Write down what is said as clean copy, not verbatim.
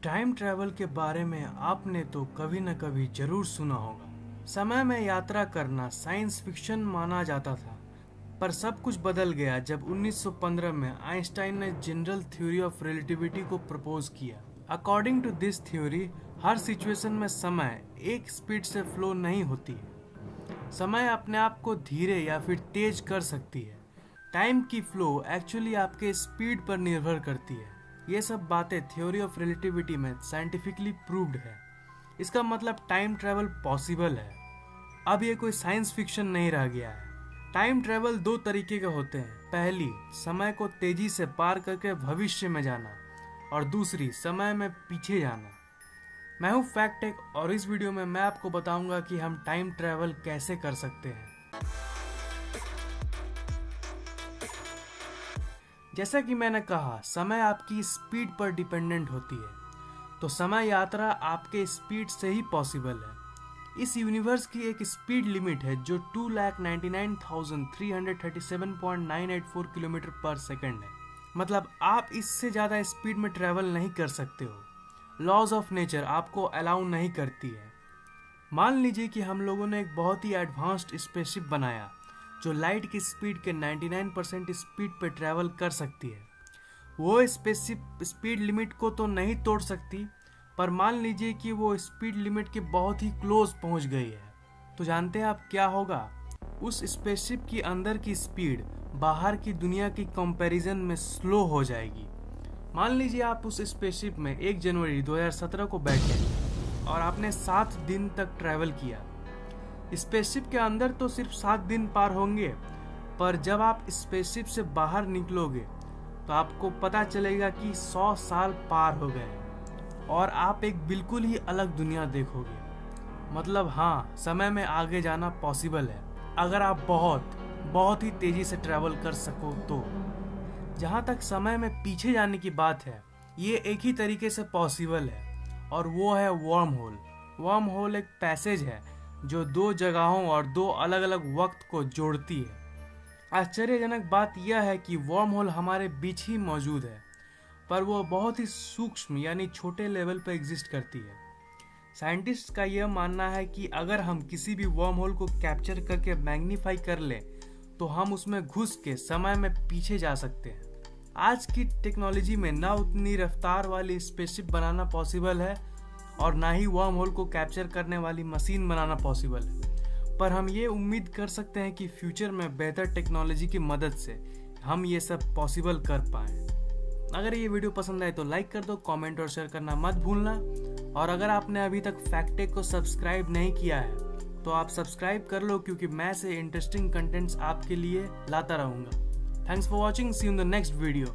Time travel के बारे में आपने तो कभी न कभी जरूर सुना होगा। समय में यात्रा करना साइंस फिक्शन माना जाता था, पर सब कुछ बदल गया जब 1915 में आइंस्टाइन ने जनरल थ्योरी ऑफ रिलेटिविटी को प्रपोज किया। अकॉर्डिंग टू दिस थ्योरी, हर सिचुएशन में समय एक स्पीड से फ्लो नहीं होती है। समय अपने आप को धीरे या फिर तेज कर सकती है। टाइम की फ्लो एक्चुअली आपके स्पीड पर निर्भर करती है। ये सब बातें थ्योरी ऑफ रिलेटिविटी में साइंटिफिकली प्रूव्ड है। इसका मतलब टाइम ट्रैवल पॉसिबल है। अब ये कोई साइंस फिक्शन नहीं रह गया है। टाइम ट्रैवल दो तरीके के होते हैं। पहली, समय को तेजी से पार करके भविष्य में जाना, और दूसरी, समय में पीछे जाना। मैं हूँ फैक्ट टेक और इस वीडियो में मैं आपको बताऊंगा कि हम टाइम ट्रैवल कैसे कर सकते हैं। जैसा कि मैंने कहा, समय आपकी स्पीड पर डिपेंडेंट होती है, तो समय यात्रा आपके स्पीड से ही पॉसिबल है। इस यूनिवर्स की एक स्पीड लिमिट है जो 2,99,337.984 किलोमीटर पर सेकंड है। मतलब आप इससे ज़्यादा स्पीड में ट्रैवल नहीं कर सकते हो। लॉज ऑफ नेचर आपको अलाउ नहीं करती है। मान लीजिए कि हम लोगों ने एक बहुत ही एडवांस्ड स्पेसशिप बनाया जो लाइट की स्पीड के 99% स्पीड पे ट्रैवल कर सकती है। वो स्पेसशिप स्पीड लिमिट को तो नहीं तोड़ सकती, पर मान लीजिए कि वो स्पीड लिमिट के बहुत ही क्लोज पहुंच गई है, तो जानते हैं आप क्या होगा? उस स्पेसशिप की अंदर की स्पीड बाहर की दुनिया की कंपैरिजन में स्लो हो जाएगी। मान लीजिए आप उस स्पेसशिप में 1 जनवरी 2017 को बैठे और आपने 7 दिन तक ट्रैवल किया। स्पेसशिप के अंदर तो सिर्फ 7 दिन पार होंगे, पर जब आप स्पेसशिप से बाहर निकलोगे तो आपको पता चलेगा कि 100 साल पार हो गए और आप एक बिल्कुल ही अलग दुनिया देखोगे। मतलब हाँ, समय में आगे जाना पॉसिबल है अगर आप बहुत ही तेजी से ट्रैवल कर सको तो। जहाँ तक समय में पीछे जाने की बात है, ये एक ही तरीके से पॉसिबल है, और वो है वर्म होल। वर्म होल एक पैसेज है जो 2 जगहों और 2 अलग अलग वक्त को जोड़ती है। आश्चर्यजनक बात यह है कि वर्म होल हमारे बीच ही मौजूद है, पर वो बहुत ही सूक्ष्म यानी छोटे लेवल पर एग्जिस्ट करती है। साइंटिस्ट का यह मानना है कि अगर हम किसी भी वर्म होल को कैप्चर करके मैग्नीफाई कर लें तो हम उसमें घुस के समय में पीछे जा सकते हैं। आज की टेक्नोलॉजी में ना उतनी रफ्तार वाली स्पेसशिप बनाना पॉसिबल है और ना ही वर्म होल को कैप्चर करने वाली मशीन बनाना पॉसिबल है, पर हम ये उम्मीद कर सकते हैं कि फ्यूचर में बेहतर टेक्नोलॉजी की मदद से हम ये सब पॉसिबल कर पाएं। अगर ये वीडियो पसंद आए तो लाइक कर दो, कमेंट और शेयर करना मत भूलना। और अगर आपने अभी तक फैक्ट टेक को सब्सक्राइब नहीं किया है तो आप सब्सक्राइब कर लो, क्योंकि मैं ऐसे इंटरेस्टिंग कंटेंट्स आपके लिए लाता रहूंगा। Thanks for watching, see you in the next video.